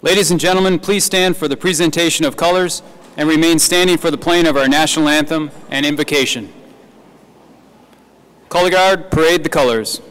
Ladies and gentlemen, please stand for the presentation of colors and remain standing for the playing of our national anthem and invocation. Color Guard, parade the colors.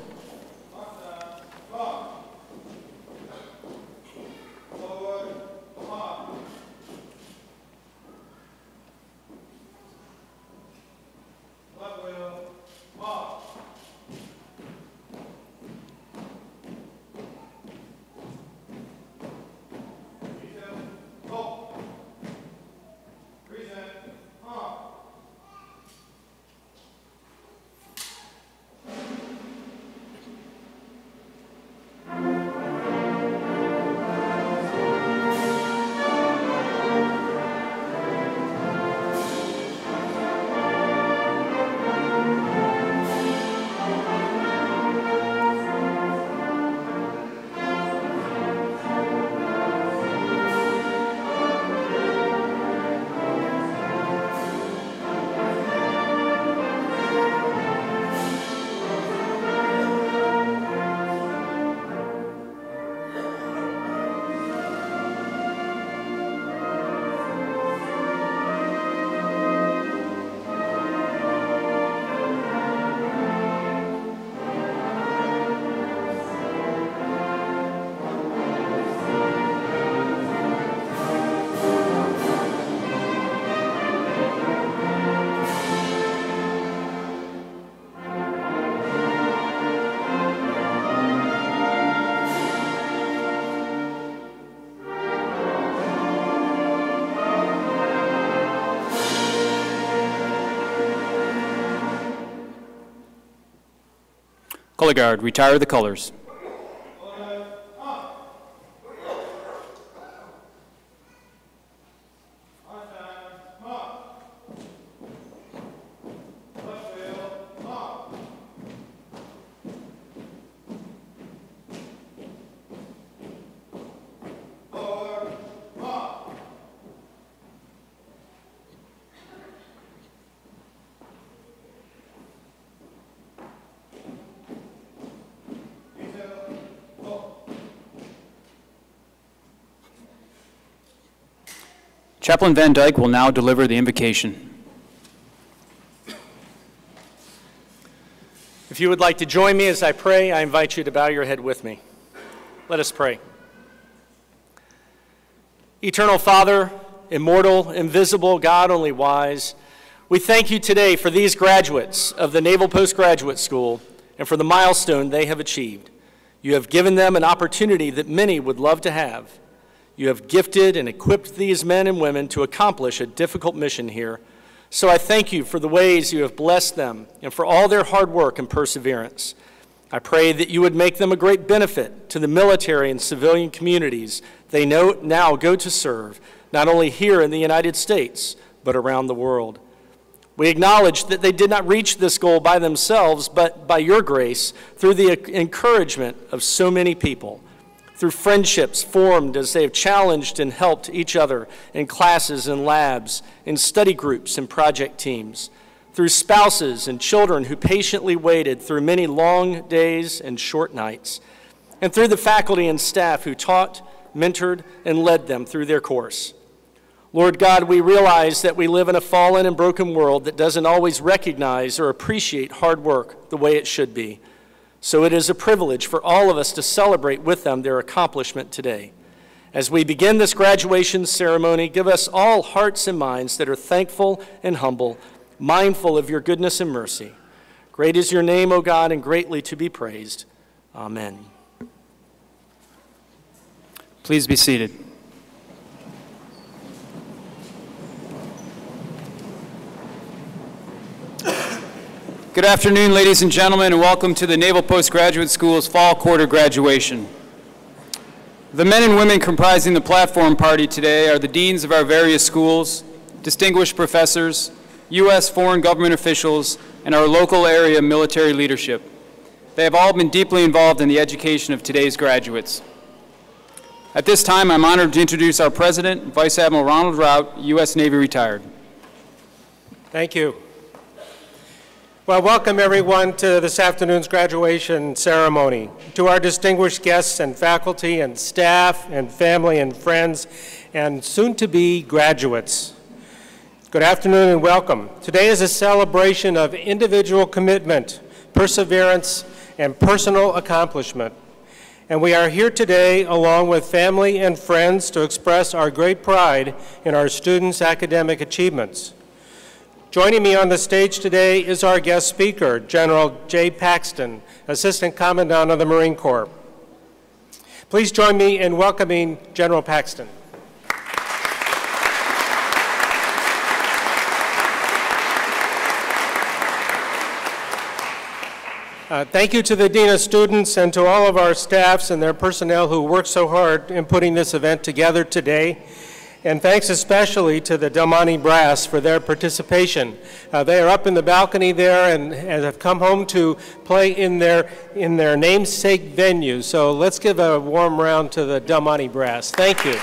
Color Guard, retire the colors. Chaplain Van Dyke will now deliver the invocation. If you would like to join me as I pray, I invite you to bow your head with me. Let us pray. Eternal Father, immortal, invisible, God only wise, we thank you today for these graduates of the Naval Postgraduate School and for the milestone they have achieved. You have given them an opportunity that many would love to have. You have gifted and equipped these men and women to accomplish a difficult mission here. So I thank you for the ways you have blessed them and for all their hard work and perseverance. I pray that you would make them a great benefit to the military and civilian communities they now go to serve, not only here in the United States, but around the world. We acknowledge that they did not reach this goal by themselves, but by your grace, through the encouragement of so many people, through friendships formed as they have challenged and helped each other in classes and labs, in study groups and project teams, through spouses and children who patiently waited through many long days and short nights, and through the faculty and staff who taught, mentored, and led them through their course. Lord God, we realize that we live in a fallen and broken world that doesn't always recognize or appreciate hard work the way it should be. So it is a privilege for all of us to celebrate with them their accomplishment today. As we begin this graduation ceremony, give us all hearts and minds that are thankful and humble, mindful of your goodness and mercy. Great is your name, O God, and greatly to be praised. Amen. Please be seated. Good afternoon, ladies and gentlemen, and welcome to the Naval Postgraduate School's Fall Quarter Graduation. The men and women comprising the platform party today are the deans of our various schools, distinguished professors, U.S. foreign government officials, and our local area military leadership. They have all been deeply involved in the education of today's graduates. At this time, I'm honored to introduce our President, Vice Admiral Ronald Rout, U.S. Navy retired. Thank you. Well, welcome everyone to this afternoon's graduation ceremony. To our distinguished guests and faculty and staff and family and friends and soon-to-be graduates. Good afternoon and welcome. Today is a celebration of individual commitment, perseverance, and personal accomplishment. And we are here today along with family and friends to express our great pride in our students' academic achievements. Joining me on the stage today is our guest speaker, General J. Paxton, Assistant Commandant of the Marine Corps. Please join me in welcoming General Paxton. Thank you to the Dean of Students and to all of our staffs and their personnel who worked so hard in putting this event together today. And thanks especially to the Del Monte Brass for their participation. They are up in the balcony there and have come home to play in their namesake venue. So let's give a warm round to the Del Monte Brass. Thank you.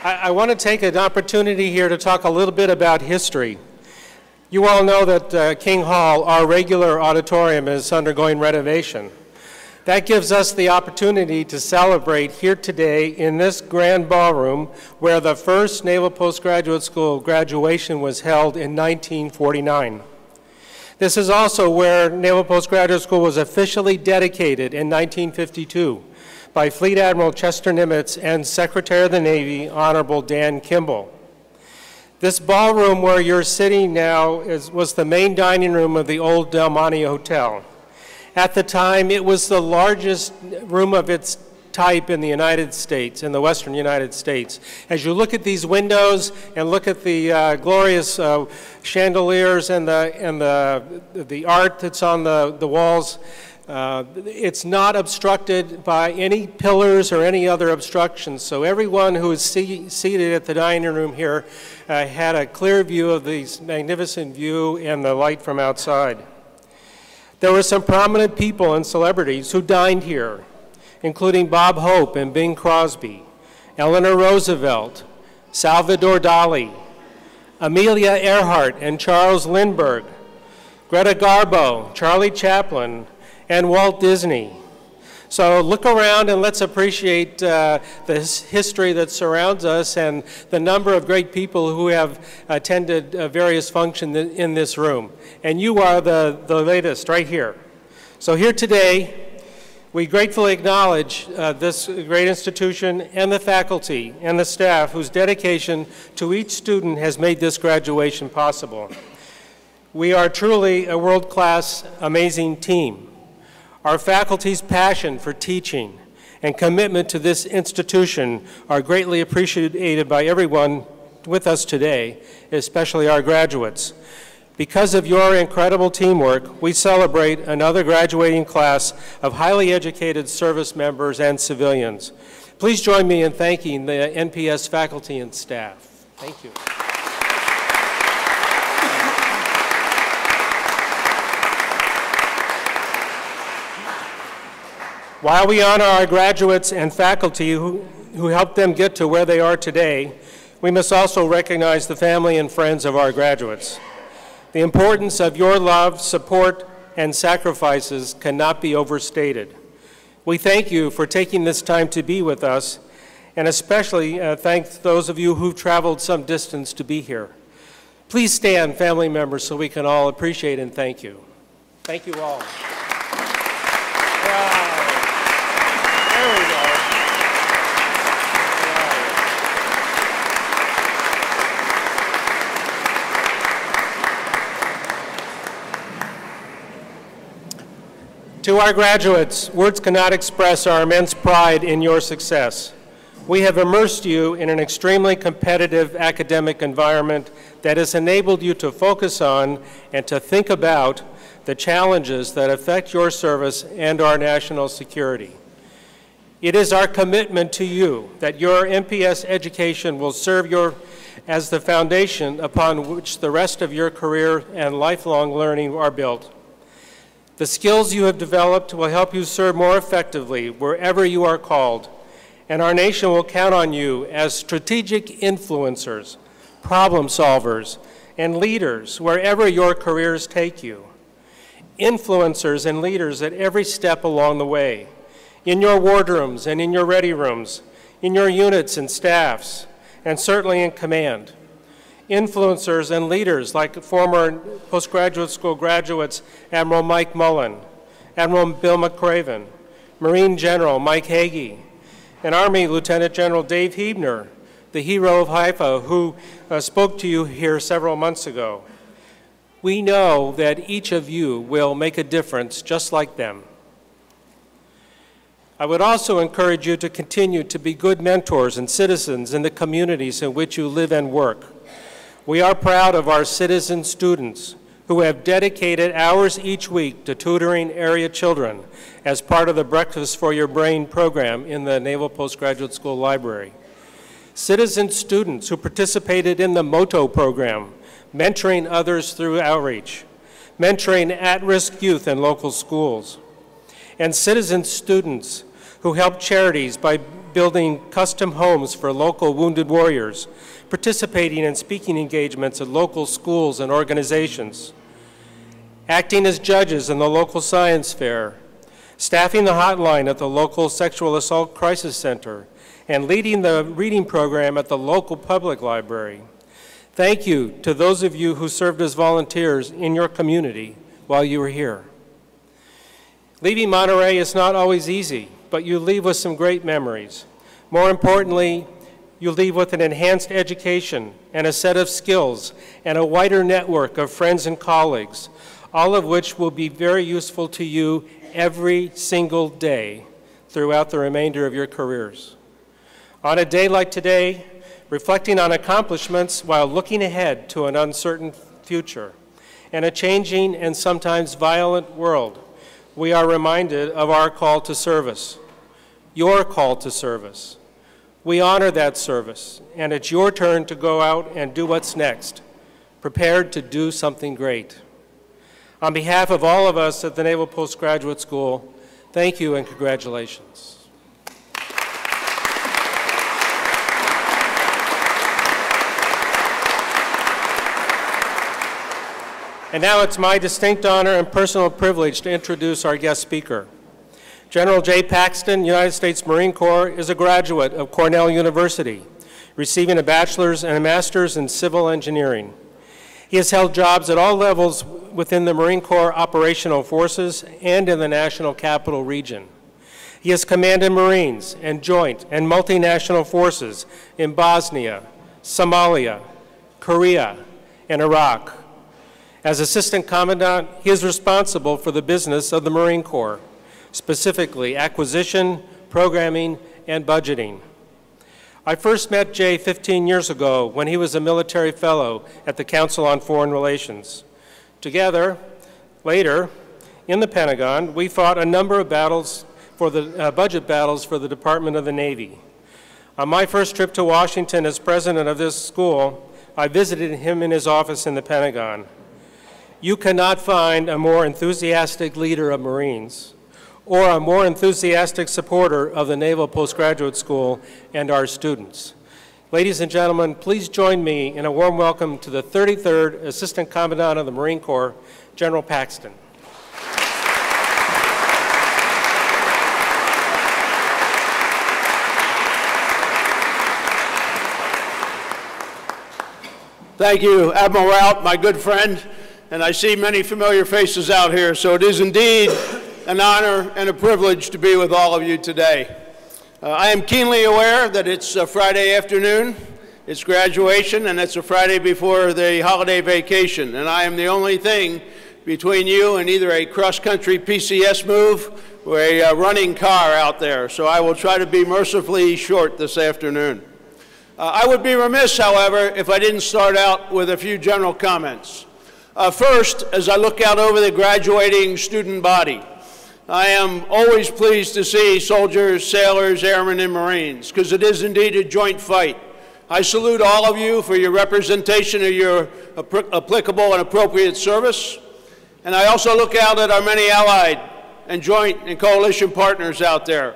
I want to take an opportunity here to talk a little bit about history. You all know that King Hall, our regular auditorium, is undergoing renovation. That gives us the opportunity to celebrate here today in this grand ballroom where the first Naval Postgraduate School graduation was held in 1949. This is also where Naval Postgraduate School was officially dedicated in 1952 by Fleet Admiral Chester Nimitz and Secretary of the Navy, Honorable Dan Kimball. This ballroom where you're sitting now was the main dining room of the old Del Monte Hotel. At the time, it was the largest room of its type in the United States, in the western United States. As you look at these windows and look at the glorious chandeliers and the art that's on the walls, it's not obstructed by any pillars or any other obstructions. So everyone who is seated at the dining room here had a clear view of this magnificent view and the light from outside. There were some prominent people and celebrities who dined here, including Bob Hope and Bing Crosby, Eleanor Roosevelt, Salvador Dali, Amelia Earhart and Charles Lindbergh, Greta Garbo, Charlie Chaplin, and Walt Disney. So look around and let's appreciate the history that surrounds us and the number of great people who have attended various functions in this room. And you are the latest right here. So here today, we gratefully acknowledge this great institution and the faculty and the staff whose dedication to each student has made this graduation possible. We are truly a world-class, amazing team. Our faculty's passion for teaching and commitment to this institution are greatly appreciated by everyone with us today, especially our graduates. Because of your incredible teamwork, we celebrate another graduating class of highly educated service members and civilians. Please join me in thanking the NPS faculty and staff. Thank you. While we honor our graduates and faculty who helped them get to where they are today, we must also recognize the family and friends of our graduates. The importance of your love, support, and sacrifices cannot be overstated. We thank you for taking this time to be with us, and especially thank those of you who've traveled some distance to be here. Please stand, family members, so we can all appreciate and thank you. Thank you all. Wow. There we go. To our graduates, words cannot express our immense pride in your success. We have immersed you in an extremely competitive academic environment that has enabled you to focus on and to think about the challenges that affect your service and our national security. It is our commitment to you that your NPS education will serve as the foundation upon which the rest of your career and lifelong learning are built. The skills you have developed will help you serve more effectively wherever you are called, and our nation will count on you as strategic influencers, problem solvers, and leaders wherever your careers take you. Influencers and leaders at every step along the way, in your wardrooms and in your ready rooms, in your units and staffs, and certainly in command. Influencers and leaders like former postgraduate school graduates Admiral Mike Mullen, Admiral Bill McCraven, Marine General Mike Hagee, and Army Lieutenant General Dave Huebner, the hero of Haifa, who spoke to you here several months ago. We know that each of you will make a difference just like them. I would also encourage you to continue to be good mentors and citizens in the communities in which you live and work. We are proud of our citizen students who have dedicated hours each week to tutoring area children as part of the Breakfast for Your Brain program in the Naval Postgraduate School Library. Citizen students who participated in the MOTO program, mentoring others through outreach, mentoring at-risk youth in local schools, and citizen students who helped charities by building custom homes for local wounded warriors, participating in speaking engagements at local schools and organizations, acting as judges in the local science fair, staffing the hotline at the local sexual assault crisis center, and leading the reading program at the local public library. Thank you to those of you who served as volunteers in your community while you were here. Leaving Monterey is not always easy, but you leave with some great memories. More importantly, you leave with an enhanced education and a set of skills and a wider network of friends and colleagues, all of which will be very useful to you every single day throughout the remainder of your careers. On a day like today, reflecting on accomplishments while looking ahead to an uncertain future and a changing and sometimes violent world, we are reminded of our call to service, your call to service. We honor that service, and it's your turn to go out and do what's next, prepared to do something great. On behalf of all of us at the Naval Postgraduate School, thank you and congratulations. And now it's my distinct honor and personal privilege to introduce our guest speaker. General J. Paxton, United States Marine Corps, is a graduate of Cornell University, receiving a bachelor's and a master's in civil engineering. He has held jobs at all levels within the Marine Corps operational forces and in the National Capital Region. He has commanded Marines and joint and multinational forces in Bosnia, Somalia, Korea, and Iraq. As Assistant Commandant, he is responsible for the business of the Marine Corps, specifically acquisition, programming, and budgeting. I first met Jay 15 years ago when he was a military fellow at the Council on Foreign Relations. Together, later, in the Pentagon, we fought a number of battles for the budget battles for the Department of the Navy. On my first trip to Washington as president of this school, I visited him in his office in the Pentagon. You cannot find a more enthusiastic leader of Marines or a more enthusiastic supporter of the Naval Postgraduate School and our students. Ladies and gentlemen, please join me in a warm welcome to the 33rd Assistant Commandant of the Marine Corps, General Paxton. Thank you, Admiral Rout, my good friend, and I see many familiar faces out here, so it is indeed an honor and a privilege to be with all of you today. I am keenly aware that it's a Friday afternoon, it's graduation, and it's a Friday before the holiday vacation, and I am the only thing between you and either a cross-country PCS move or a running car out there, so I will try to be mercifully short this afternoon. I would be remiss, however, if I didn't start out with a few general comments. First, as I look out over the graduating student body, I am always pleased to see soldiers, sailors, airmen, and Marines, because it is indeed a joint fight. I salute all of you for your representation of your applicable and appropriate service, and I also look out at our many allied and joint and coalition partners out there.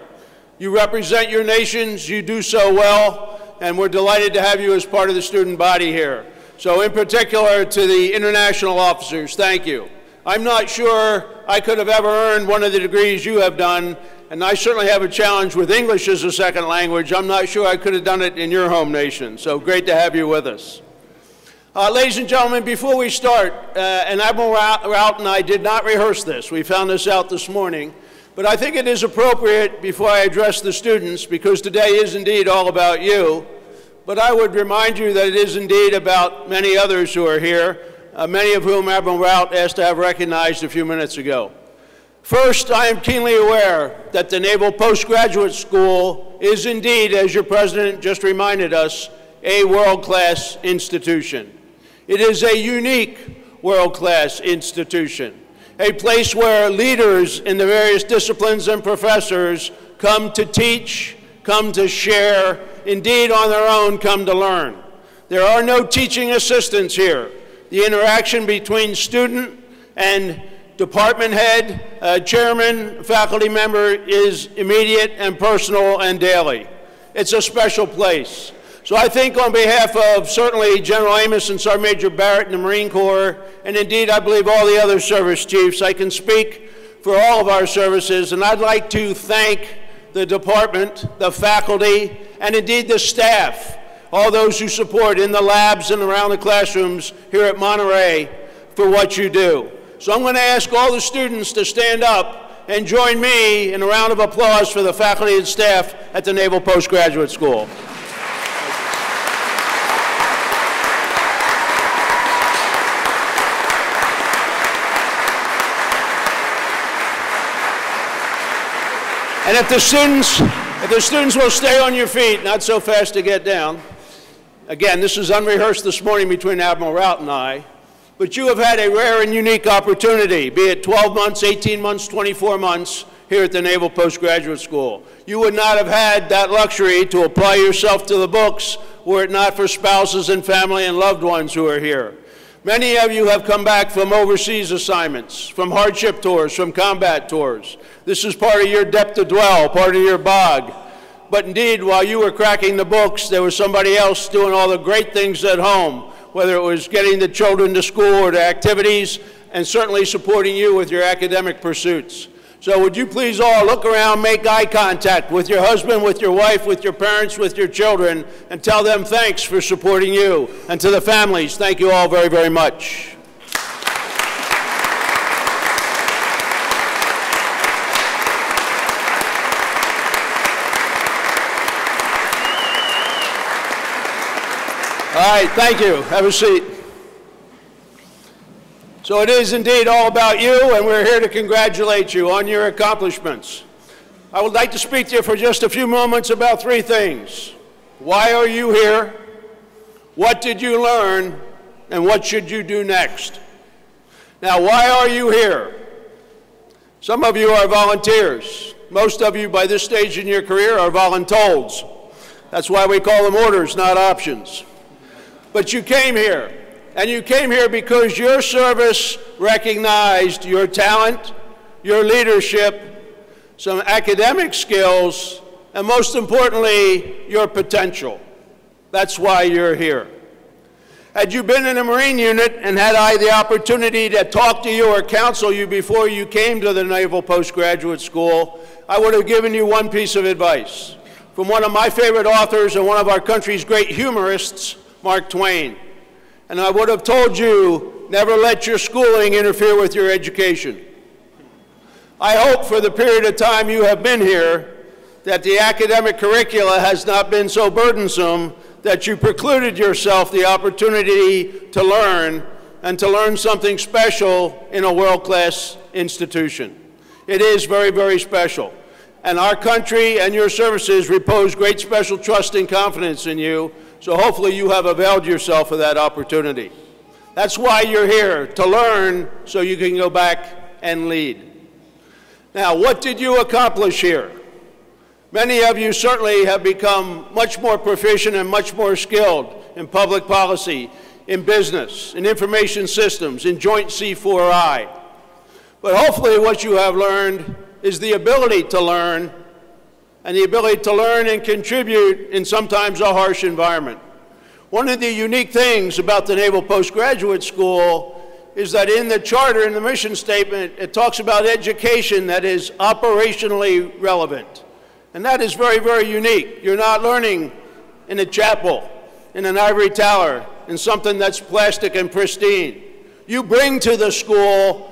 You represent your nations, you do so well, and we're delighted to have you as part of the student body here. So in particular to the international officers, thank you. I'm not sure I could have ever earned one of the degrees you have done, and I certainly have a challenge with English as a second language. I'm not sure I could have done it in your home nation, so great to have you with us. Ladies and gentlemen, before we start, and Admiral Rout and I did not rehearse this. We found this out this morning. But I think it is appropriate before I address the students, because today is indeed all about you, but I would remind you that it is indeed about many others who are here, many of whom Admiral Rout asked to have recognized a few minutes ago. First, I am keenly aware that the Naval Postgraduate School is indeed, as your president just reminded us, a world-class institution. It is a unique world-class institution, a place where leaders in the various disciplines and professors come to teach, come to share, indeed on their own come to learn. There are no teaching assistants here. The interaction between student and department head, chairman, faculty member is immediate and personal and daily. It's a special place. So I think on behalf of certainly General Amos and Sergeant Major Barrett and the Marine Corps, and indeed I believe all the other service chiefs, I can speak for all of our services, and I'd like to thank the department, the faculty, and indeed the staff, all those who support in the labs and around the classrooms here at Monterey for what you do. So I'm going to ask all the students to stand up and join me in a round of applause for the faculty and staff at the Naval Postgraduate School. And if the students will stay on your feet, not so fast to get down. Again, this is unrehearsed this morning between Admiral Rout and I, but you have had a rare and unique opportunity, be it 12 months, 18 months, 24 months, here at the Naval Postgraduate School. You would not have had that luxury to apply yourself to the books were it not for spouses and family and loved ones who are here. Many of you have come back from overseas assignments, from hardship tours, from combat tours. This is part of your depth to dwell, part of your bog. But indeed, while you were cracking the books, there was somebody else doing all the great things at home, whether it was getting the children to school or to activities, and certainly supporting you with your academic pursuits. So would you please all look around, make eye contact with your husband, with your wife, with your parents, with your children, and tell them thanks for supporting you. And to the families, thank you all very, very much. All right, thank you. Have a seat. So it is indeed all about you, and we're here to congratulate you on your accomplishments. I would like to speak to you for just a few moments about three things. Why are you here? What did you learn? And what should you do next? Now, why are you here? Some of you are volunteers. Most of you, by this stage in your career, are voluntolds. That's why we call them orders, not options. But you came here. And you came here because your service recognized your talent, your leadership, some academic skills, and most importantly, your potential. That's why you're here. Had you been in a Marine unit and had I the opportunity to talk to you or counsel you before you came to the Naval Postgraduate School, I would have given you one piece of advice from one of my favorite authors and one of our country's great humorists, Mark Twain. And I would have told you, never let your schooling interfere with your education. I hope for the period of time you have been here that the academic curricula has not been so burdensome that you precluded yourself the opportunity to learn and to learn something special in a world-class institution. It is very, very special. And our country and your services repose great special trust and confidence in you. So hopefully you have availed yourself of that opportunity. That's why you're here, to learn so you can go back and lead. Now, what did you accomplish here? Many of you certainly have become much more proficient and much more skilled in public policy, in business, in information systems, in joint C4I. But hopefully what you have learned is the ability to learn and the ability to learn and contribute in sometimes a harsh environment. One of the unique things about the Naval Postgraduate School is that in the charter, in the mission statement, it talks about education that is operationally relevant. And that is very, very unique. You're not learning in a chapel, in an ivory tower, in something that's plastic and pristine. You bring to the school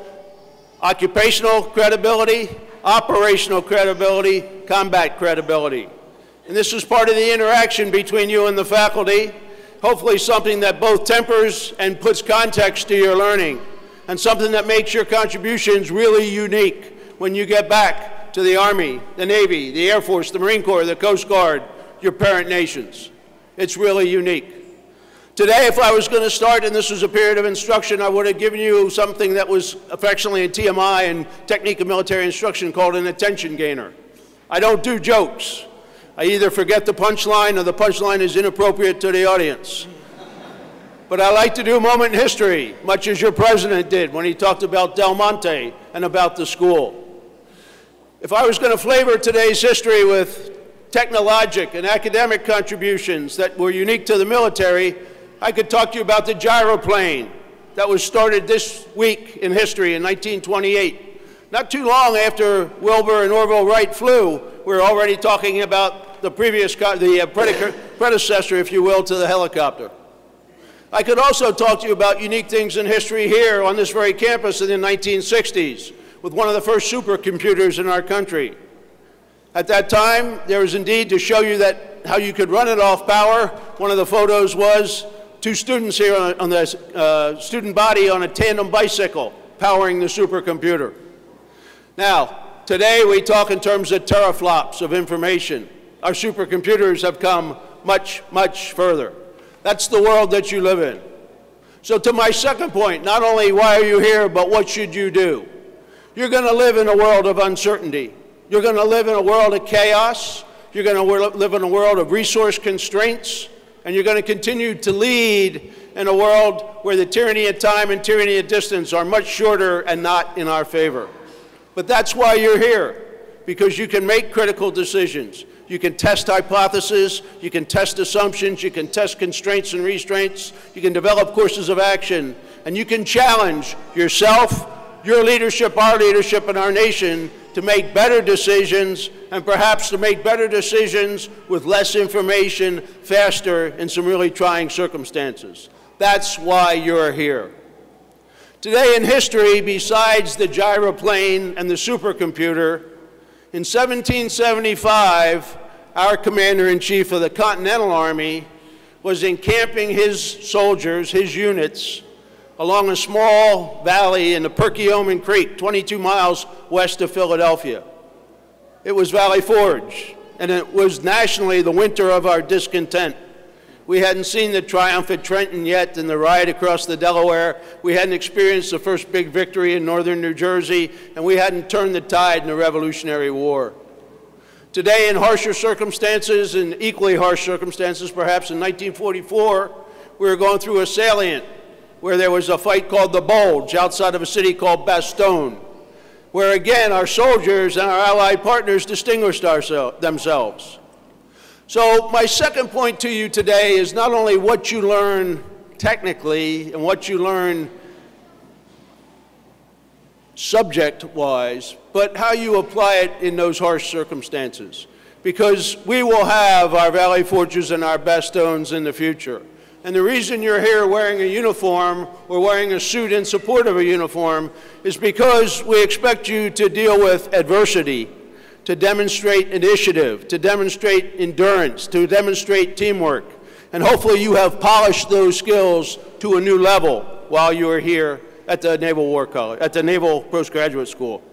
occupational credibility, operational credibility, combat credibility. And this is part of the interaction between you and the faculty, hopefully something that both tempers and puts context to your learning, and something that makes your contributions really unique when you get back to the Army, the Navy, the Air Force, the Marine Corps, the Coast Guard, your parent nations. It's really unique. Today, if I was going to start, and this was a period of instruction, I would have given you something that was affectionately in TMI and Technique of Military Instruction called an attention gainer. I don't do jokes. I either forget the punchline or the punchline is inappropriate to the audience. But I like to do a moment in history, much as your president did when he talked about Del Monte and about the school. If I was going to flavor today's history with technologic and academic contributions that were unique to the military, I could talk to you about the gyroplane that was started this week in history in 1928. Not too long after Wilbur and Orville Wright flew, we were already talking about the predecessor, if you will, to the helicopter. I could also talk to you about unique things in history here on this very campus in the 1960s with one of the first supercomputers in our country. At that time, there was indeed, to show you that how you could run it off power, one of the photos was two students here on the student body on a tandem bicycle powering the supercomputer. Now, today we talk in terms of teraflops of information. Our supercomputers have come much, much further. That's the world that you live in. So to my second point, not only why are you here, but what should you do? You're going to live in a world of uncertainty. You're going to live in a world of chaos. You're going to live in a world of resource constraints. And you're going to continue to lead in a world where the tyranny of time and tyranny of distance are much shorter and not in our favor. But that's why you're here, because you can make critical decisions. You can test hypotheses, you can test assumptions, you can test constraints and restraints, you can develop courses of action, and you can challenge yourself, your leadership, our leadership, and our nation to make better decisions, and perhaps to make better decisions with less information, faster, in some really trying circumstances. That's why you're here. Today in history, besides the gyroplane and the supercomputer, in 1775, our commander-in-chief of the Continental Army was encamping his soldiers, his units, along a small valley in the Perkiomen Creek, 22 miles west of Philadelphia. It was Valley Forge, and it was nationally the winter of our discontent. We hadn't seen the triumph at Trenton yet and the riot across the Delaware. We hadn't experienced the first big victory in northern New Jersey, and we hadn't turned the tide in the Revolutionary War. Today, in harsher circumstances, and equally harsh circumstances, perhaps in 1944, we were going through a salient where there was a fight called the Bulge outside of a city called Bastogne, where again our soldiers and our allied partners distinguished themselves. So my second point to you today is not only what you learn technically and what you learn subject-wise, but how you apply it in those harsh circumstances. Because we will have our Valley Forges and our Bastions in the future. And the reason you're here wearing a uniform or wearing a suit in support of a uniform is because we expect you to deal with adversity, to demonstrate initiative, to demonstrate endurance, to demonstrate teamwork. And hopefully you have polished those skills to a new level while you are here at the Naval War College, at the Naval Postgraduate School.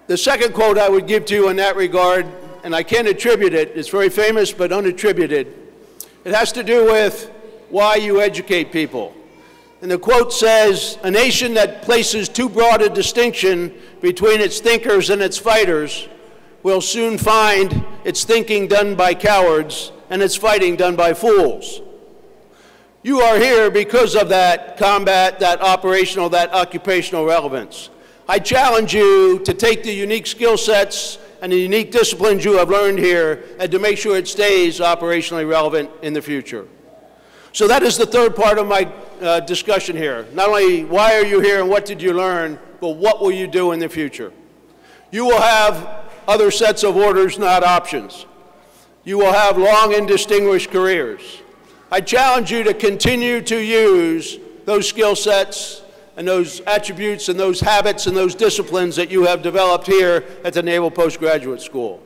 The second quote I would give to you in that regard, and I can't attribute it, it's very famous but unattributed. It has to do with why you educate people. And the quote says, "A nation that places too broad a distinction between its thinkers and its fighters will soon find its thinking done by cowards and its fighting done by fools." You are here because of that combat, that operational, that occupational relevance. I challenge you to take the unique skill sets and the unique disciplines you have learned here, and to make sure it stays operationally relevant in the future. So that is the third part of my discussion here. Not only why are you here and what did you learn, but what will you do in the future? You will have other sets of orders, not options. You will have long and distinguished careers. I challenge you to continue to use those skill sets and those attributes and those habits and those disciplines that you have developed here at the Naval Postgraduate School.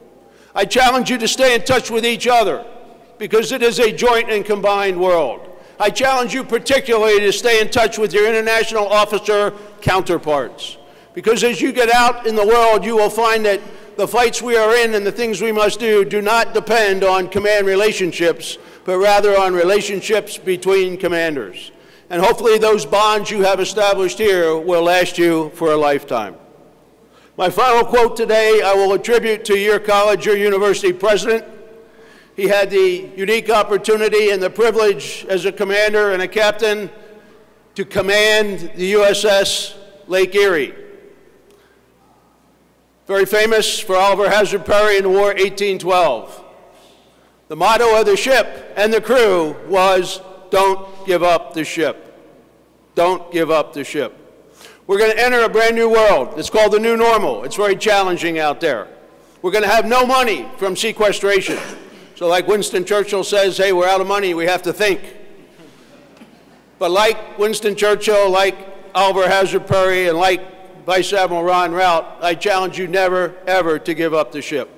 I challenge you to stay in touch with each other, because it is a joint and combined world. I challenge you particularly to stay in touch with your international officer counterparts, because as you get out in the world, you will find that the fights we are in and the things we must do not depend on command relationships, but rather on relationships between commanders. And hopefully those bonds you have established here will last you for a lifetime. My final quote today I will attribute to your college or university president. He had the unique opportunity and the privilege as a commander and a captain to command the USS Lake Erie. Very famous for Oliver Hazard Perry in the War 1812. The motto of the ship and the crew was, "Don't give up the ship. Don't give up the ship." We're going to enter a brand new world. It's called the new normal. It's very challenging out there. We're going to have no money from sequestration. So like Winston Churchill says, hey, we're out of money, we have to think. But like Winston Churchill, like Oliver Hazard Perry, and like Vice Admiral Ron Rout, I challenge you never, ever to give up the ship.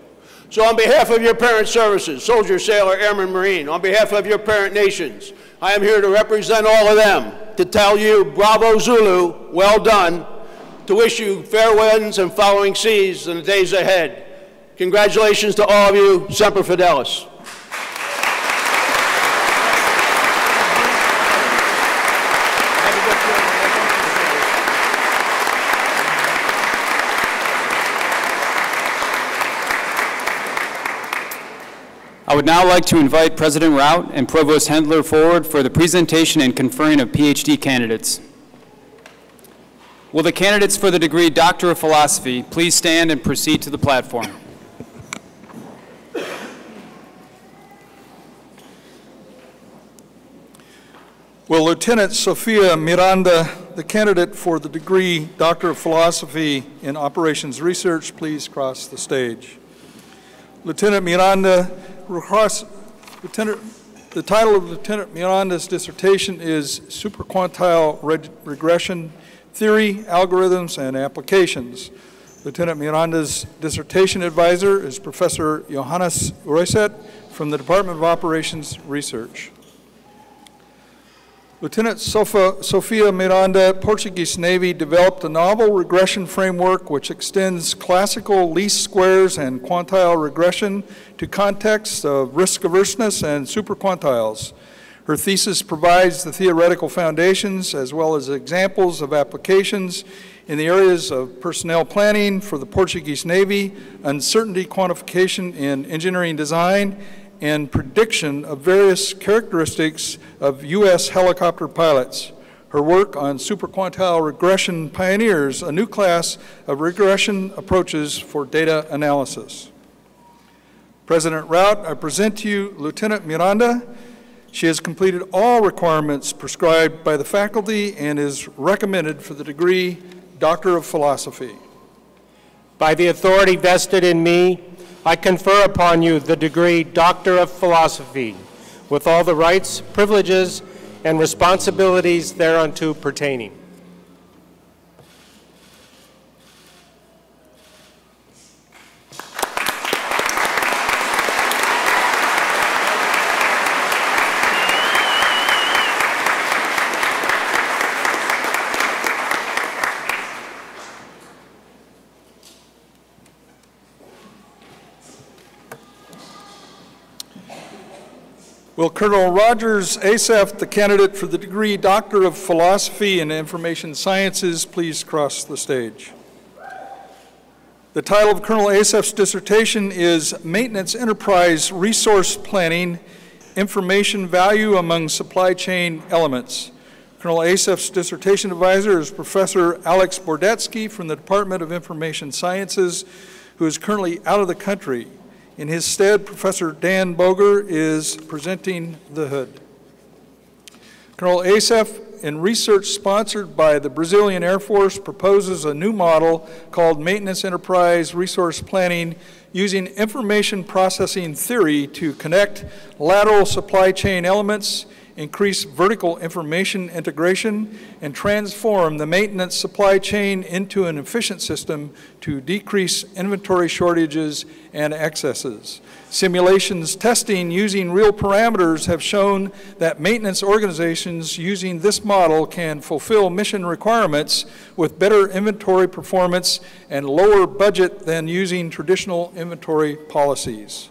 So on behalf of your parent services, soldier, sailor, airman, marine, on behalf of your parent nations, I am here to represent all of them, to tell you, bravo Zulu, well done, to wish you fair winds and following seas in the days ahead. Congratulations to all of you, Semper Fidelis. I would now like to invite President Rout and Provost Hendler forward for the presentation and conferring of PhD candidates. Will the candidates for the degree Doctor of Philosophy please stand and proceed to the platform? Will Lieutenant Sofia Miranda, the candidate for the degree Doctor of Philosophy in Operations Research, please cross the stage? Lieutenant Miranda, the title of Lieutenant Miranda's dissertation is Superquantile Regression Theory, Algorithms, and Applications. Lieutenant Miranda's dissertation advisor is Professor Johannes Royset from the Department of Operations Research. Lieutenant Sofia Miranda, Portuguese Navy, developed a novel regression framework which extends classical least squares and quantile regression to contexts of risk averseness and superquantiles. Her thesis provides the theoretical foundations as well as examples of applications in the areas of personnel planning for the Portuguese Navy, uncertainty quantification in engineering design, and prediction of various characteristics of U.S. helicopter pilots. Her work on superquantile regression pioneers a new class of regression approaches for data analysis. President Rout, I present to you Lieutenant Miranda. She has completed all requirements prescribed by the faculty and is recommended for the degree Doctor of Philosophy. By the authority vested in me, I confer upon you the degree Doctor of Philosophy, with all the rights, privileges, and responsibilities thereunto pertaining. Will Colonel Rogers Asaph, the candidate for the degree Doctor of Philosophy in Information Sciences, please cross the stage? The title of Colonel Asaph's dissertation is Maintenance Enterprise Resource Planning, Information Value Among Supply Chain Elements. Colonel Asaph's dissertation advisor is Professor Alex Bordetsky from the Department of Information Sciences. who is currently out of the country. In his stead, Professor Dan Boger is presenting the hood. Colonel Asef, in research sponsored by the Brazilian Air Force, proposes a new model called Maintenance Enterprise Resource Planning using information processing theory to connect lateral supply chain elements, increase vertical information integration, and transform the maintenance supply chain into an efficient system to decrease inventory shortages and excesses. Simulations testing using real parameters have shown that maintenance organizations using this model can fulfill mission requirements with better inventory performance and lower budget than using traditional inventory policies.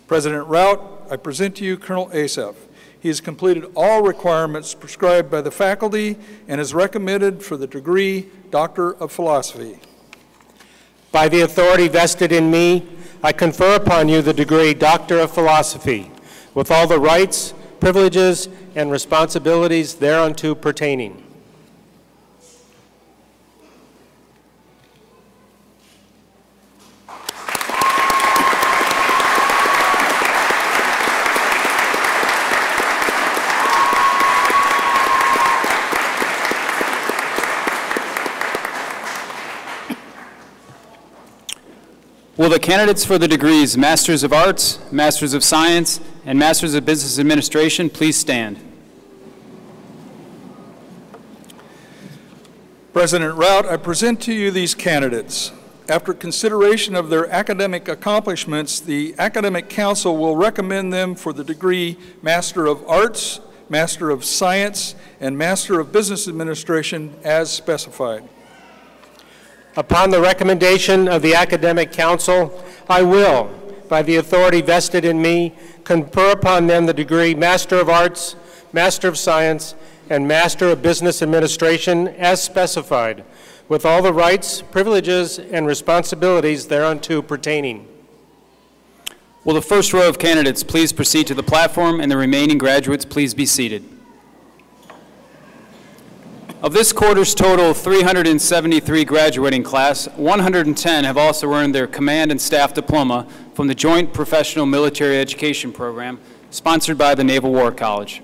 President Rout, I present to you Colonel Asef. He has completed all requirements prescribed by the faculty and is recommended for the degree Doctor of Philosophy. By the authority vested in me, I confer upon you the degree Doctor of Philosophy, with all the rights, privileges, and responsibilities thereunto pertaining. Will the candidates for the degrees Masters of Arts, Masters of Science, and Masters of Business Administration please stand? President Rout, I present to you these candidates. After consideration of their academic accomplishments, the Academic Council will recommend them for the degree Master of Arts, Master of Science, and Master of Business Administration as specified. Upon the recommendation of the Academic Council, I will, by the authority vested in me, confer upon them the degree Master of Arts, Master of Science, and Master of Business Administration as specified, with all the rights, privileges, and responsibilities thereunto pertaining. Will the first row of candidates please proceed to the platform, and the remaining graduates please be seated. Of this quarter's total 373 graduating class, 110 have also earned their Command and Staff Diploma from the Joint Professional Military Education Program, sponsored by the Naval War College.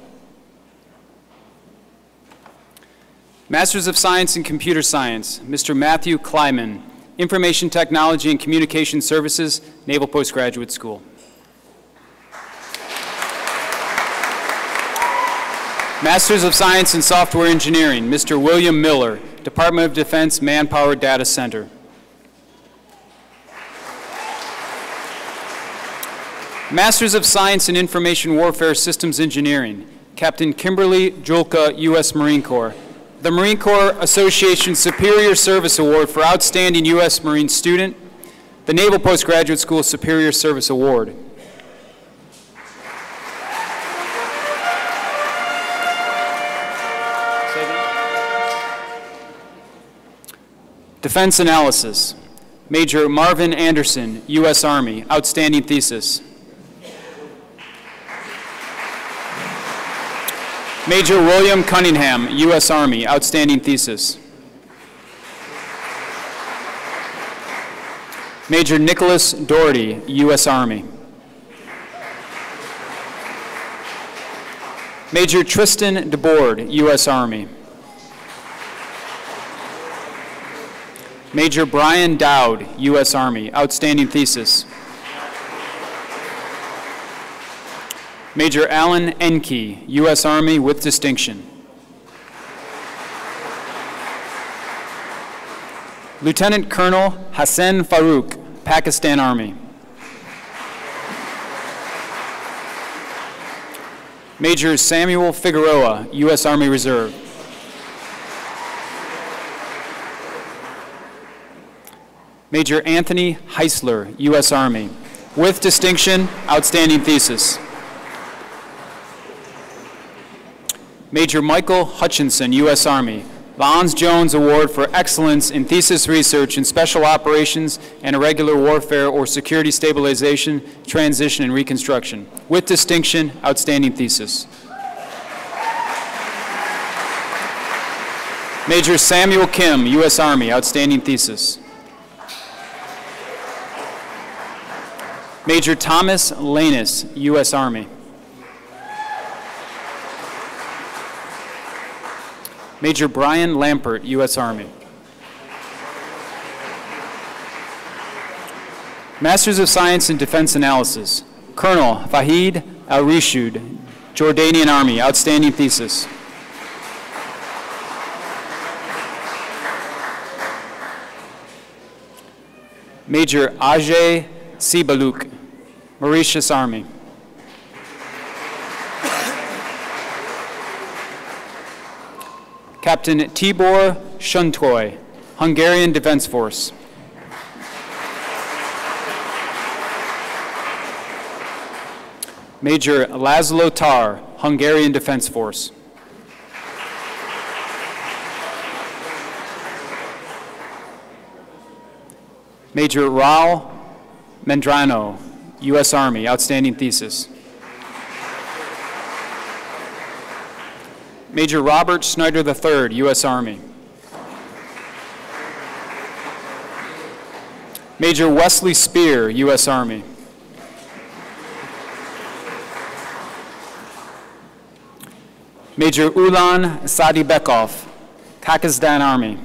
Masters of Science in Computer Science, Mr. Matthew Kleiman, Information Technology and Communication Services, Naval Postgraduate School. Masters of Science in Software Engineering, Mr. William Miller, Department of Defense Manpower Data Center. Masters of Science in Information Warfare Systems Engineering, Captain Kimberly Julka, U.S. Marine Corps. The Marine Corps Association Superior Service Award for Outstanding U.S. Marine Student, the Naval Postgraduate School Superior Service Award. Defense Analysis, Major Marvin Anderson, U.S. Army, Outstanding Thesis. Major William Cunningham, U.S. Army, Outstanding Thesis. Major Nicholas Doherty, U.S. Army. Major Tristan DeBoard, U.S. Army. Major Brian Dowd, U.S. Army, Outstanding Thesis. Major Alan Enke, U.S. Army with distinction. Lieutenant Colonel Hassan Farouk, Pakistan Army. Major Samuel Figueroa, U.S. Army Reserve. Major Anthony Heisler, U.S. Army. With distinction, Outstanding Thesis. Major Michael Hutchinson, U.S. Army. Lons Jones Award for Excellence in Thesis Research in Special Operations and Irregular Warfare or Security Stabilization, Transition, and Reconstruction. With distinction, Outstanding Thesis. Major Samuel Kim, U.S. Army, Outstanding Thesis. Major Thomas Lanus, U.S. Army. Major Brian Lampert, U.S. Army. Masters of Science in Defense Analysis, Colonel Fahid Al-Rishud, Jordanian Army, outstanding thesis. Major Ajay Sibaluk, Mauritius Army. Captain Tibor Shuntoy, Hungarian Defense Force. Major Laszlo Tar, Hungarian Defense Force. Major Raul Mendrano, U.S. Army, outstanding thesis. Major Robert Snyder III, U.S. Army. Major Wesley Spear, U.S. Army. Major Ulan Sadibekov, Kakistan Army.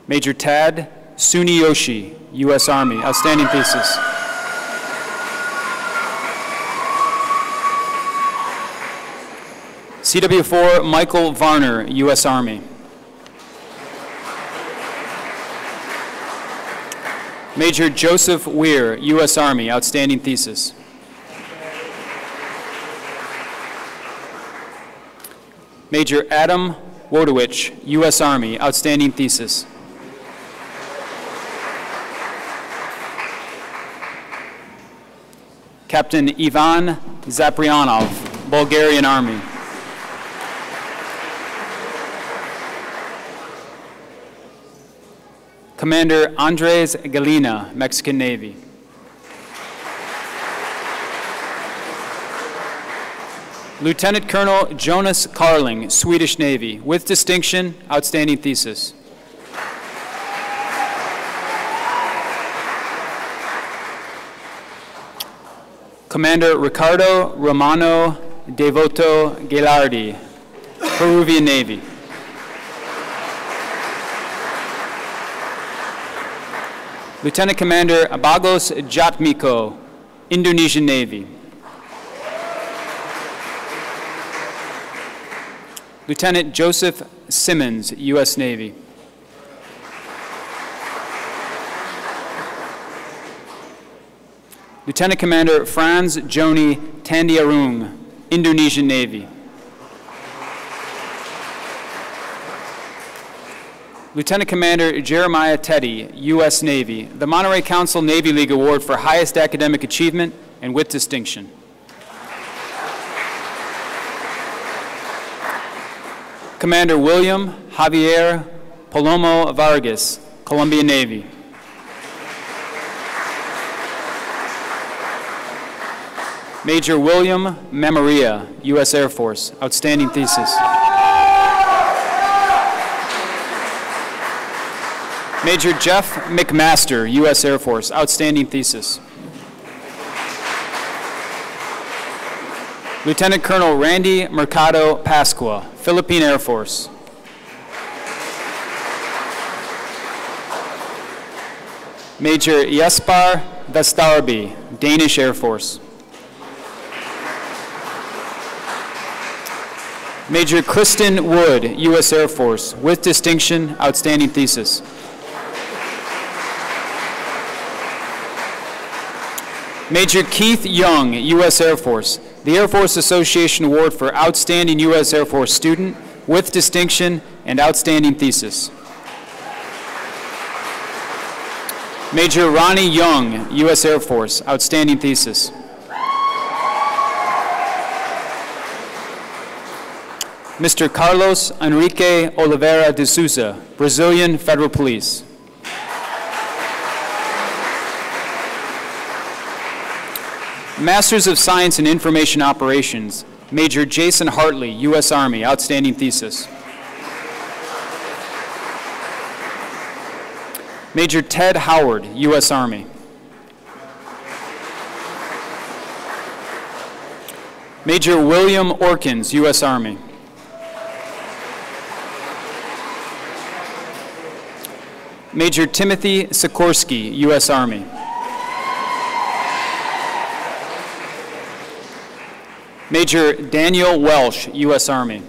Major Tad Suniyoshi, U.S. Army, outstanding thesis. CW4 Michael Varner, U.S. Army. Major Joseph Weir, U.S. Army, outstanding thesis. Major Adam Wodowich, U.S. Army, outstanding thesis. Captain Ivan Zaprianov, Bulgarian Army. Commander Andres Galina, Mexican Navy. Lieutenant Colonel Jonas Carling, Swedish Navy, with distinction, outstanding thesis. Commander Ricardo Romano Devoto Gilardi, Peruvian Navy. Lieutenant Commander Abagos Jatmiko, Indonesian Navy. Lieutenant Joseph Simmons, U.S. Navy. Lieutenant Commander Franz Joni Tandiarung, Indonesian Navy. Lieutenant Commander Jeremiah Teddy, U.S. Navy, the Monterey Council Navy League Award for Highest Academic Achievement and with Distinction. Commander William Javier Palomo Vargas, Colombian Navy. Major William Memoria, U.S. Air Force, outstanding thesis. Major Jeff McMaster, U.S. Air Force, outstanding thesis. Lieutenant Colonel Randy Mercado Pascua, Philippine Air Force. Major Jesper Vestarby, Danish Air Force. Major Kristen Wood, U.S. Air Force, with distinction, outstanding thesis. Major Keith Young, U.S. Air Force, the Air Force Association Award for Outstanding U.S. Air Force Student, with distinction and outstanding thesis. Major Ronnie Young, U.S. Air Force, outstanding thesis. Mr. Carlos Enrique Oliveira de Souza, Brazilian Federal Police. Masters of Science in Information Operations, Major Jason Hartley, U.S. Army, outstanding thesis. Major Ted Howard, U.S. Army. Major William Orkins, U.S. Army. Major Timothy Sikorsky, U.S. Army. Major Daniel Welsh, U.S. Army.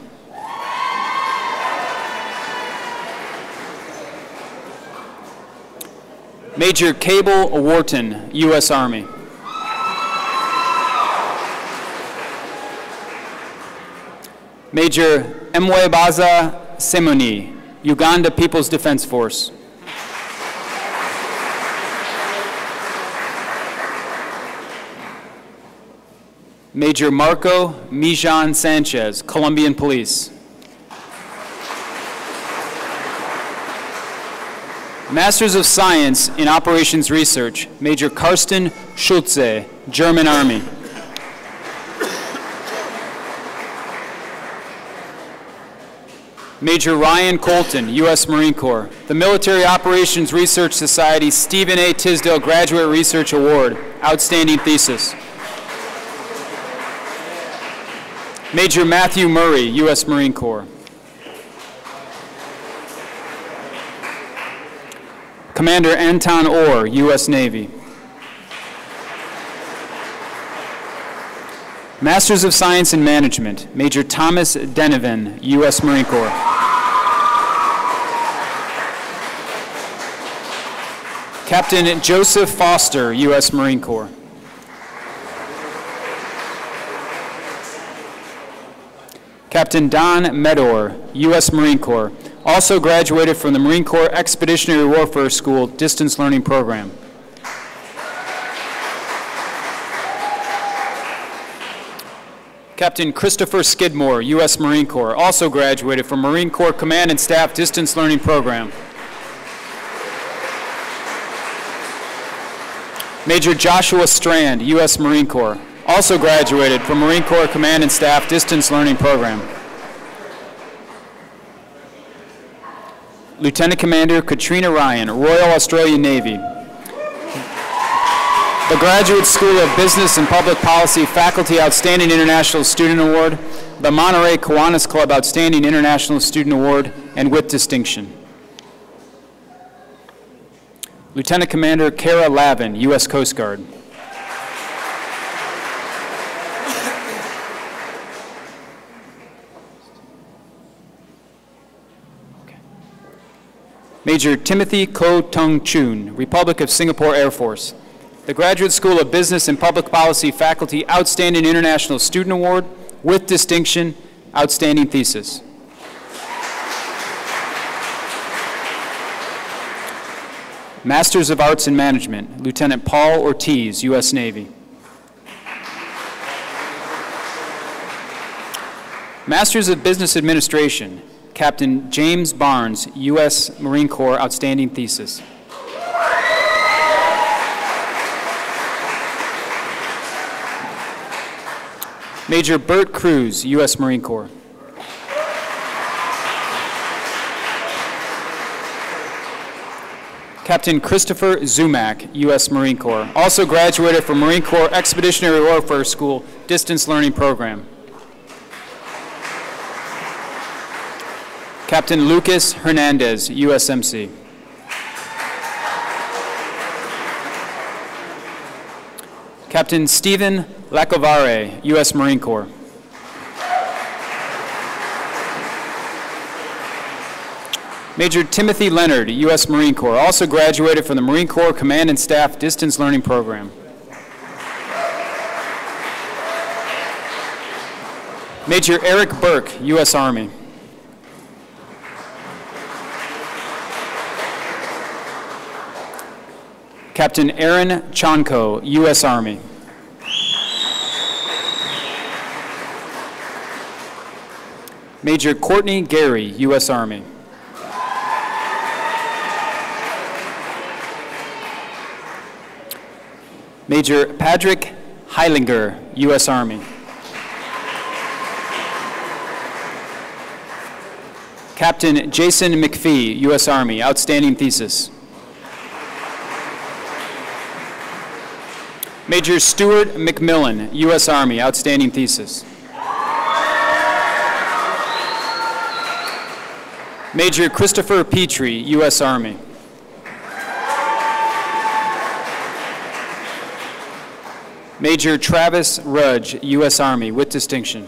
Major Cable Wharton, U.S. Army. Major Mwebaza Semoni, Uganda People's Defense Force. Major Marco Mijan Sanchez, Colombian Police. Masters of Science in Operations Research, Major Karsten Schulze, German Army. Major Ryan Colton, U.S. Marine Corps. The Military Operations Research Society Stephen A. Tisdale Graduate Research Award, Outstanding Thesis. Major Matthew Murray, U.S. Marine Corps. Commander Anton Orr, U.S. Navy. Masters of Science in Management, Major Thomas Denovan, U.S. Marine Corps. Captain Joseph Foster, U.S. Marine Corps. Captain Don Medor, U.S. Marine Corps, also graduated from the Marine Corps Expeditionary Warfare School Distance Learning Program. Captain Christopher Skidmore, U.S. Marine Corps, also graduated from Marine Corps Command and Staff Distance Learning Program. Major Joshua Strand, U.S. Marine Corps, also graduated from Marine Corps Command and Staff Distance Learning Program. Lieutenant Commander Katrina Ryan, Royal Australian Navy. The Graduate School of Business and Public Policy Faculty Outstanding International Student Award, the Monterey Kiwanis Club Outstanding International Student Award, and with distinction. Lieutenant Commander Kara Lavin, U.S. Coast Guard. Major Timothy Ko Tung Choon, Republic of Singapore Air Force. The Graduate School of Business and Public Policy Faculty Outstanding International Student Award, with distinction, Outstanding Thesis. Masters of Arts in Management, Lieutenant Paul Ortiz, U.S. Navy. Masters of Business Administration, Captain James Barnes, U.S. Marine Corps, Outstanding Thesis. Major Bert Cruz, U.S. Marine Corps. Captain Christopher Zumak, U.S. Marine Corps, also graduated from Marine Corps Expeditionary Warfare School Distance Learning Program. Captain Lucas Hernandez, USMC. Captain Stephen Lacovare, U.S. Marine Corps. Major Timothy Leonard, U.S. Marine Corps, also graduated from the Marine Corps Command and Staff Distance Learning Program. Major Eric Burke, U.S. Army. Captain Aaron Chanko, U.S. Army. Major Courtney Gary, U.S. Army. Major Patrick Heilinger, U.S. Army. Captain Jason McPhee, U.S. Army, Outstanding Thesis. Major Stuart McMillan, U.S. Army, outstanding thesis. Major Christopher Petrie, U.S. Army. Major Travis Rudge, U.S. Army, with distinction.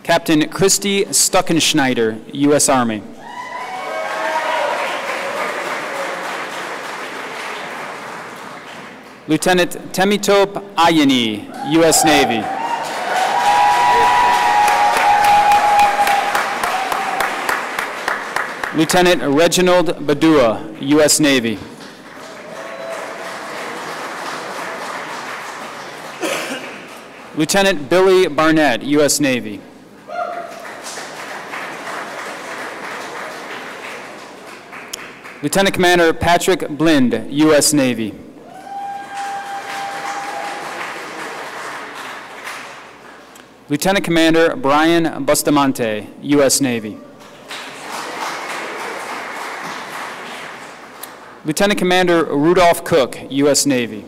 Captain Christy Stuckenschneider, U.S. Army. Lieutenant Temitop Ayani, U.S. Navy. Lieutenant Reginald Badua, U.S. Navy. Lieutenant Billy Barnett, U.S. Navy. Lieutenant Commander Patrick Blind, U.S. Navy. Lieutenant Commander Brian Bustamante, U.S. Navy. Lieutenant Commander Rudolph Cook, U.S. Navy.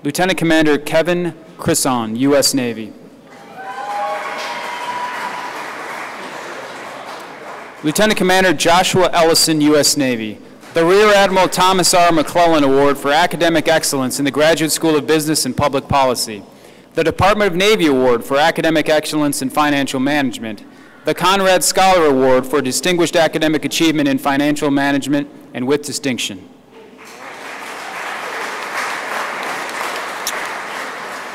Lieutenant Commander Kevin Crisson, U.S. Navy. Lieutenant Commander Joshua Ellison, U.S. Navy. The Rear Admiral Thomas R. McClellan Award for Academic Excellence in the Graduate School of Business and Public Policy. The Department of Navy Award for Academic Excellence in Financial Management. The Conrad Scholar Award for Distinguished Academic Achievement in Financial Management and with distinction.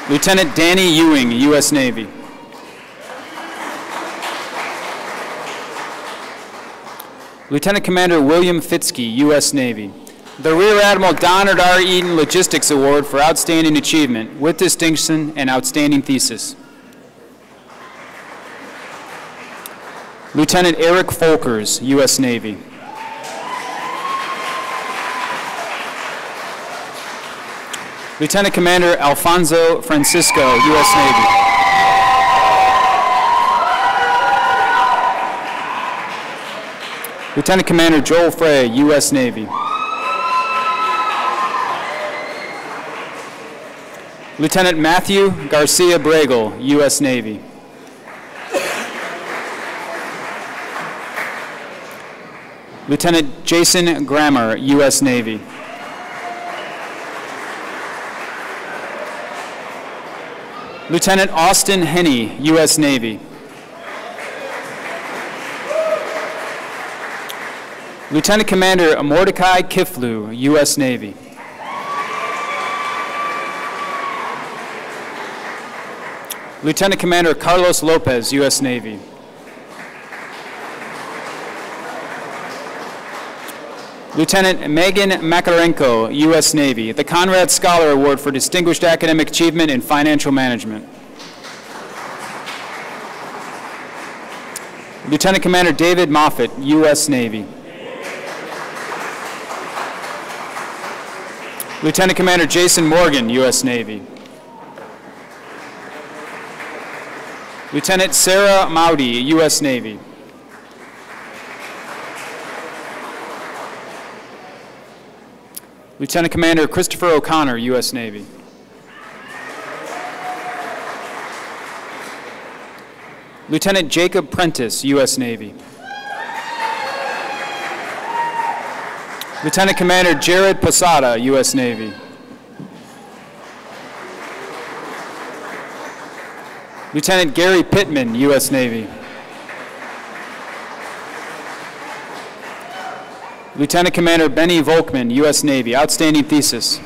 Lieutenant Danny Ewing, U.S. Navy. Lieutenant Commander William Fitzke, U.S. Navy. The Rear Admiral Donald R. Eaton Logistics Award for Outstanding Achievement with distinction and outstanding thesis. Lieutenant Eric Folkers, U.S. Navy. Lieutenant Commander Alfonso Francisco, U.S. Navy. Lieutenant Commander Joel Frey, U.S. Navy. Lieutenant Matthew Garcia Bregel, U.S. Navy. Lieutenant Jason Grammer, U.S. Navy. Lieutenant Austin Henney, U.S. Navy. Lieutenant Commander Mordecai Kiflu, U.S. Navy. Lieutenant Commander Carlos Lopez, U.S. Navy. Lieutenant Megan Makarenko, U.S. Navy, the Conrad Scholar Award for Distinguished Academic Achievement in Financial Management. Lieutenant Commander David Moffett, U.S. Navy. Lieutenant Commander Jason Morgan, U.S. Navy. Lieutenant Sarah Maudi, U.S. Navy. Lieutenant Commander Christopher O'Connor, U.S. Navy. Lieutenant Jacob Prentice, U.S. Navy. Lieutenant Commander Jared Posada, U.S. Navy. Lieutenant Gary Pittman, U.S. Navy. Lieutenant Commander Benny Volkman, U.S. Navy, outstanding thesis.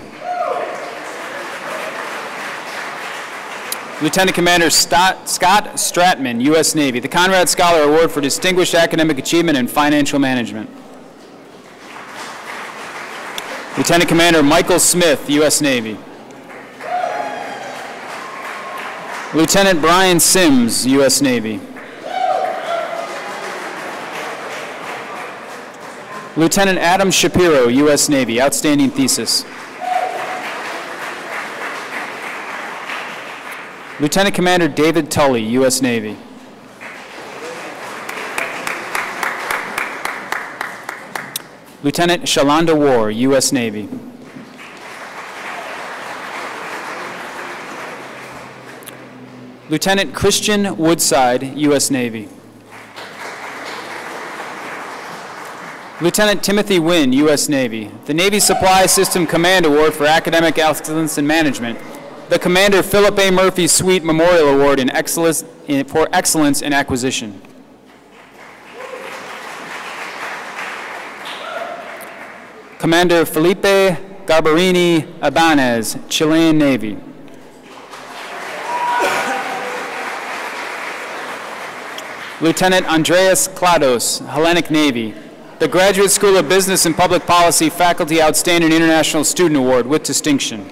Lieutenant Commander Scott Stratman, U.S. Navy, the Conrad Scholar Award for Distinguished Academic Achievement in Financial Management. Lieutenant Commander Michael Smith, U.S. Navy. Lieutenant Brian Sims, U.S. Navy. Lieutenant Adam Shapiro, U.S. Navy, outstanding thesis. Lieutenant Commander David Tully, U.S. Navy. Lieutenant Shalanda War, U.S. Navy. Lieutenant Christian Woodside, U.S. Navy. Lieutenant Timothy Wynn, U.S. Navy. The Navy Supply System Command Award for Academic Excellence in Management. The Commander Philip A. Murphy Sweet Memorial Award for Excellence in Acquisition. Commander Felipe Garbarini Ibanez, Chilean Navy. Lieutenant Andreas Klados, Hellenic Navy. The Graduate School of Business and Public Policy Faculty Outstanding International Student Award with distinction.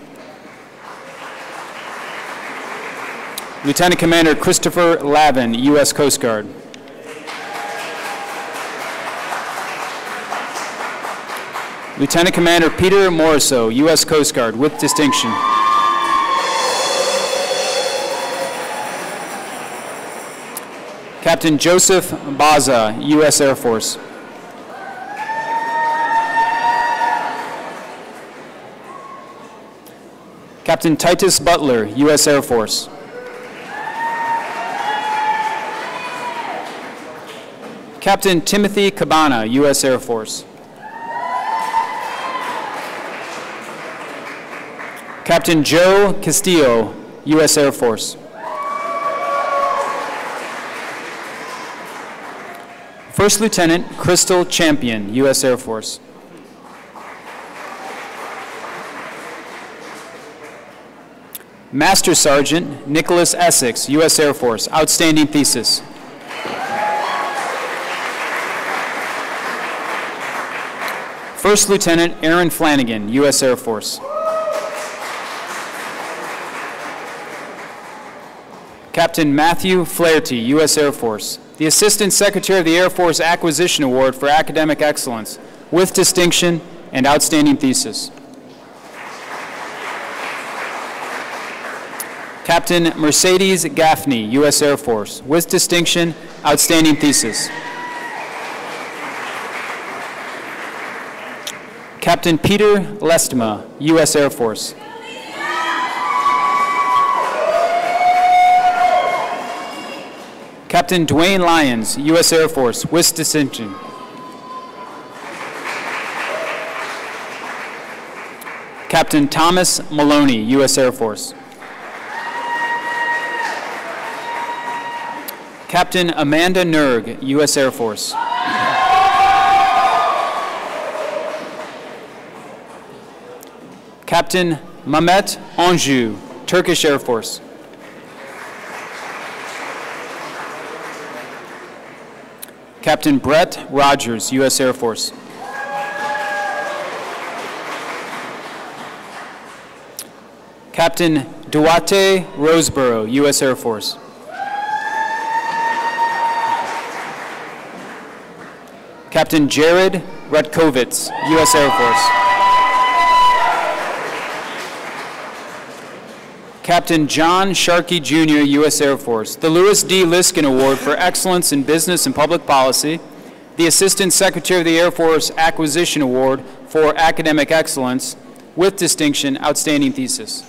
Lieutenant Commander Christopher Lavin, U.S. Coast Guard. Lieutenant Commander Peter Moriso, U.S. Coast Guard with distinction. Captain Joseph Baza, U.S. Air Force. Captain Titus Butler, U.S. Air Force. Captain Timothy Cabana, U.S. Air Force. Captain Joe Castillo, U.S. Air Force. First Lieutenant Crystal Champion, U.S. Air Force. Master Sergeant Nicholas Essex, U.S. Air Force, outstanding thesis. First Lieutenant Aaron Flanagan, U.S. Air Force. Captain Matthew Flaherty, U.S. Air Force. The Assistant Secretary of the Air Force Acquisition Award for Academic Excellence, with distinction and outstanding thesis. Captain Mercedes Gaffney, U.S. Air Force, with distinction, outstanding thesis. Captain Peter Lestma, U.S. Air Force. Captain Dwayne Lyons, U.S. Air Force, with distinction. Captain Thomas Maloney, U.S. Air Force. Captain Amanda Nerg, U.S. Air Force. Captain Mehmet Anju, Turkish Air Force. Captain Brett Rogers, U.S. Air Force. Captain Duarte Roseborough, U.S. Air Force. Captain Jared Rutkovitz, U.S. Air Force. Captain John Sharkey, Jr., U.S. Air Force. The Lewis D. Liskin Award for Excellence in Business and Public Policy. The Assistant Secretary of the Air Force Acquisition Award for Academic Excellence, with distinction, outstanding thesis.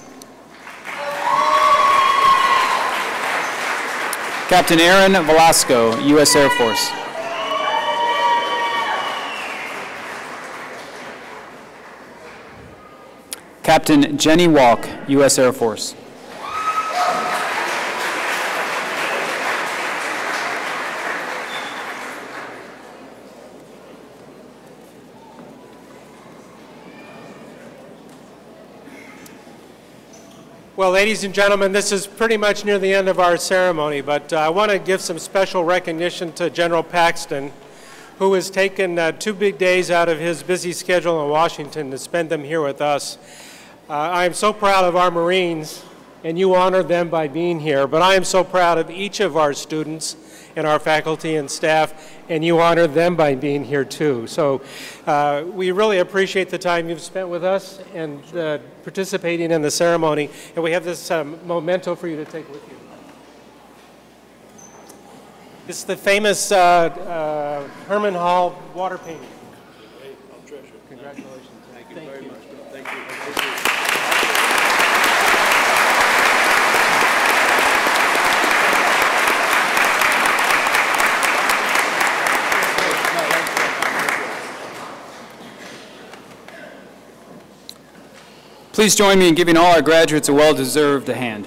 Captain Aaron Velasco, U.S. Air Force. Captain Jenny Walk, U.S. Air Force. Well, ladies and gentlemen, this is pretty much near the end of our ceremony, but I want to give some special recognition to General Paxton, who has taken 2 big days out of his busy schedule in Washington to spend them here with us. I am so proud of our Marines, and you honor them by being here, but I am so proud of each of our students and our faculty and staff, and you honor them by being here too. So we really appreciate the time you've spent with us and participating in the ceremony, and we have this memento for you to take with you. This is the famous Herman Hall water painting. I'll try. Please join me in giving all our graduates a well-deserved hand.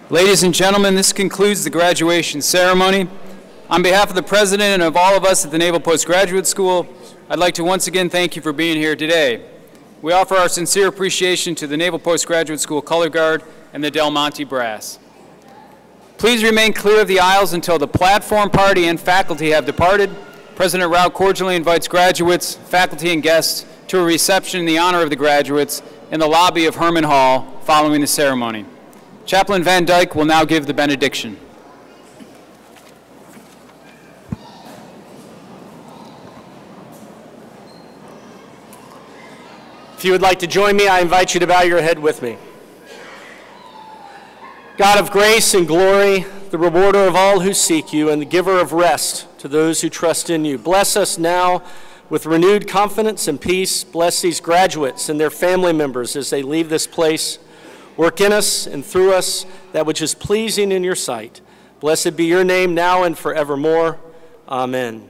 Ladies and gentlemen, this concludes the graduation ceremony. On behalf of the President and of all of us at the Naval Postgraduate School, I'd like to once again thank you for being here today. We offer our sincere appreciation to the Naval Postgraduate School Color Guard and the Del Monte Brass. Please remain clear of the aisles until the platform party and faculty have departed. President Rao cordially invites graduates, faculty, and guests to a reception in the honor of the graduates in the lobby of Herman Hall following the ceremony. Chaplain Van Dyke will now give the benediction. If you would like to join me, I invite you to bow your head with me. God of grace and glory, the rewarder of all who seek you and the giver of rest to those who trust in you, bless us now with renewed confidence and peace. Bless these graduates and their family members as they leave this place. Work in us and through us that which is pleasing in your sight. Blessed be your name now and forevermore. Amen.